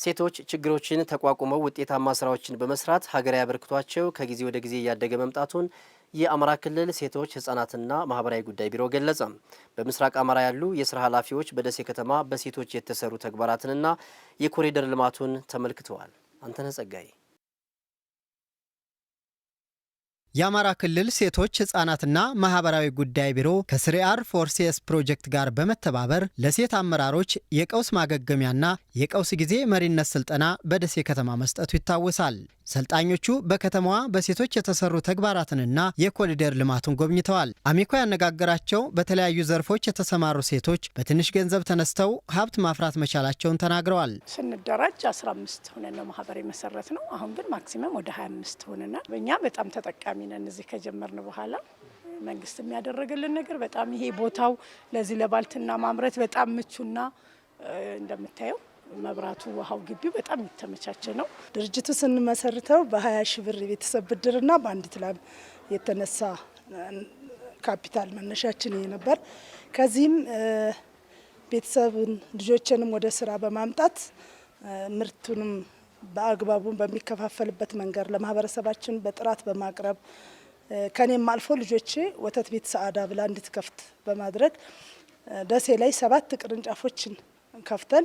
ሴቶች ችግሮችን ተቋቁመው ውጤታማ ስራዎችን በመስራት ሀገራዊ አበርክቷቸው ከጊዜ ወደ ጊዜ እያደገ መምጣቱን የአማራ ክልል ሴቶች ህጻናትና ማህበራዊ ጉዳይ ቢሮ ገለጸ። በምስራቅ አማራ ያሉ የስራ ኃላፊዎች በደሴ ከተማ በሴቶች የተሰሩ ተግባራትንና የኮሪደር ልማቱን ተመልክተዋል። አንተነህ ጸጋይ የአማራ ክልል ሴቶች ህጻናትና ማህበራዊ ጉዳይ ቢሮ ከስሪአር ፎርሴስ ፕሮጀክት ጋር በመተባበር ለሴት አመራሮች የቀውስ ማገገሚያና የቀውስ ጊዜ መሪነት ስልጠና በደሴ ከተማ መስጠቱ ይታወሳል። ሰልጣኞቹ በከተማዋ በሴቶች የተሰሩ ተግባራትንና የኮሪደር ልማቱን ጎብኝተዋል። አሚኮ ያነጋገራቸው በተለያዩ ዘርፎች የተሰማሩ ሴቶች በትንሽ ገንዘብ ተነስተው ሀብት ማፍራት መቻላቸውን ተናግረዋል። ስንደራጅ 15 ሆነን ነው ማህበር የመሰረት ነው። አሁን ግን ማክሲመም ወደ 25 ሆነናል። በእኛ በጣም ተጠቃሚ ነን። እዚህ ከጀመርን በኋላ መንግስት የሚያደረገልን ነገር በጣም ይሄ ቦታው ለዚህ ለባልትና ማምረት በጣም ምቹና እንደምታየው መብራቱ ውሃው ግቢው በጣም የተመቻቸ ነው። ድርጅቱ ስንመሰርተው በ20 ሺህ ብር የቤተሰብ ብድርና በአንዲት ላም የተነሳ ካፒታል መነሻችን ይሄ ነበር። ከዚህም ቤተሰብን ልጆችንም ወደ ስራ በማምጣት ምርቱንም በአግባቡ በሚከፋፈልበት መንገድ ለማህበረሰባችን በጥራት በማቅረብ ከኔም አልፎ ልጆቼ ወተት ቤት ሰዓዳ ብላ እንድትከፍት በማድረግ ደሴ ላይ 7 ቅርንጫፎችን ከፍተን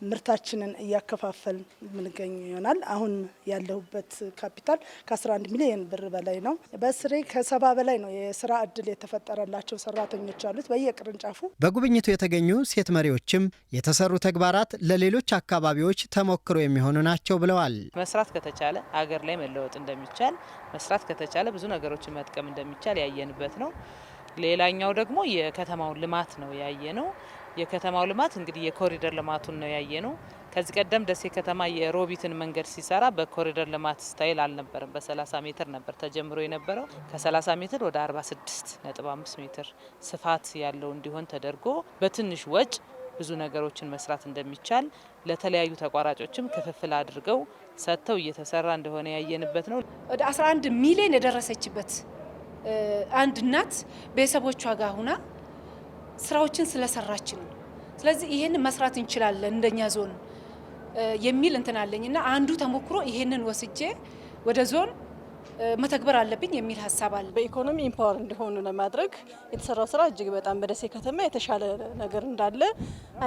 ምርታችንን እያከፋፈል ምንገኝ ይሆናል። አሁን ያለሁበት ካፒታል ከ11 ሚሊዮን ብር በላይ ነው። በስሬ ከ70 በላይ ነው የስራ እድል የተፈጠረላቸው ሰራተኞች አሉት በየቅርንጫፉ። በጉብኝቱ የተገኙ ሴት መሪዎችም የተሰሩ ተግባራት ለሌሎች አካባቢዎች ተሞክሮ የሚሆኑ ናቸው ብለዋል። መስራት ከተቻለ ሀገር ላይ መለወጥ እንደሚቻል፣ መስራት ከተቻለ ብዙ ነገሮችን መጥቀም እንደሚቻል ያየንበት ነው። ሌላኛው ደግሞ የከተማውን ልማት ነው ያየነው። የከተማው ልማት እንግዲህ የኮሪደር ልማቱን ነው ያየነው። ከዚህ ቀደም ደሴ ከተማ የሮቢትን መንገድ ሲሰራ በኮሪደር ልማት ስታይል አልነበረም። በ30 ሜትር ነበር ተጀምሮ የነበረው። ከ30 ሜትር ወደ 46.5 ሜትር ስፋት ያለው እንዲሆን ተደርጎ በትንሽ ወጭ ብዙ ነገሮችን መስራት እንደሚቻል ለተለያዩ ተቋራጮችም ክፍፍል አድርገው ሰጥተው እየተሰራ እንደሆነ ያየንበት ነው። ወደ 11 ሚሊዮን የደረሰችበት አንድ እናት ቤተሰቦቿ ጋር ሁና ስራዎችን ስለሰራች ነው። ስለዚህ ይሄን መስራት እንችላለን እንደኛ ዞን የሚል እንትን አለኝና አንዱ ተሞክሮ ይሄንን ወስጄ ወደ ዞን መተግበር አለብኝ የሚል ሀሳብ አለ። በኢኮኖሚ ኢምፓወር እንዲሆኑ ለማድረግ የተሰራው ስራ እጅግ በጣም በደሴ ከተማ የተሻለ ነገር እንዳለ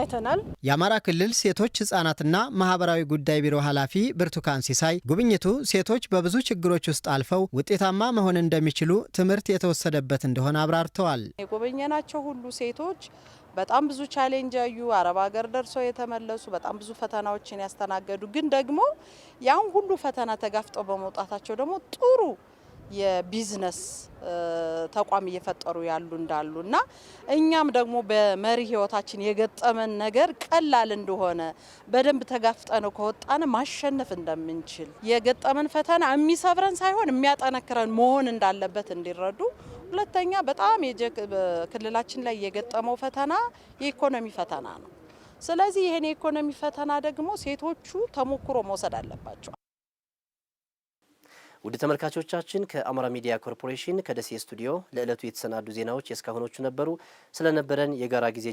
አይተናል። የአማራ ክልል ሴቶች ህጻናትና ማህበራዊ ጉዳይ ቢሮ ኃላፊ ብርቱካን ሲሳይ ጉብኝቱ ሴቶች በብዙ ችግሮች ውስጥ አልፈው ውጤታማ መሆን እንደሚችሉ ትምህርት የተወሰደበት እንደሆነ አብራርተዋል። የጎበኘናቸው ሁሉ ሴቶች በጣም ብዙ ቻሌንጅ ያዩ፣ አረብ ሀገር ደርሰው የተመለሱ፣ በጣም ብዙ ፈተናዎችን ያስተናገዱ፣ ግን ደግሞ ያን ሁሉ ፈተና ተጋፍጠው በመውጣታቸው ደግሞ ጥሩ የቢዝነስ ተቋም እየፈጠሩ ያሉ እንዳሉ እና እኛም ደግሞ በመሪ ህይወታችን የገጠመን ነገር ቀላል እንደሆነ በደንብ ተጋፍጠነው ከወጣን ማሸነፍ እንደምንችል የገጠመን ፈተና የሚሰብረን ሳይሆን የሚያጠነክረን መሆን እንዳለበት እንዲረዱ። ሁለተኛ በጣም ክልላችን ላይ የገጠመው ፈተና የኢኮኖሚ ፈተና ነው። ስለዚህ ይሄን የኢኮኖሚ ፈተና ደግሞ ሴቶቹ ተሞክሮ መውሰድ አለባቸው። ውድ ተመልካቾቻችን ከአማራ ሚዲያ ኮርፖሬሽን ከደሴ ስቱዲዮ ለዕለቱ የተሰናዱ ዜናዎች የእስካሁኖቹ ነበሩ። ስለነበረን የጋራ ጊዜ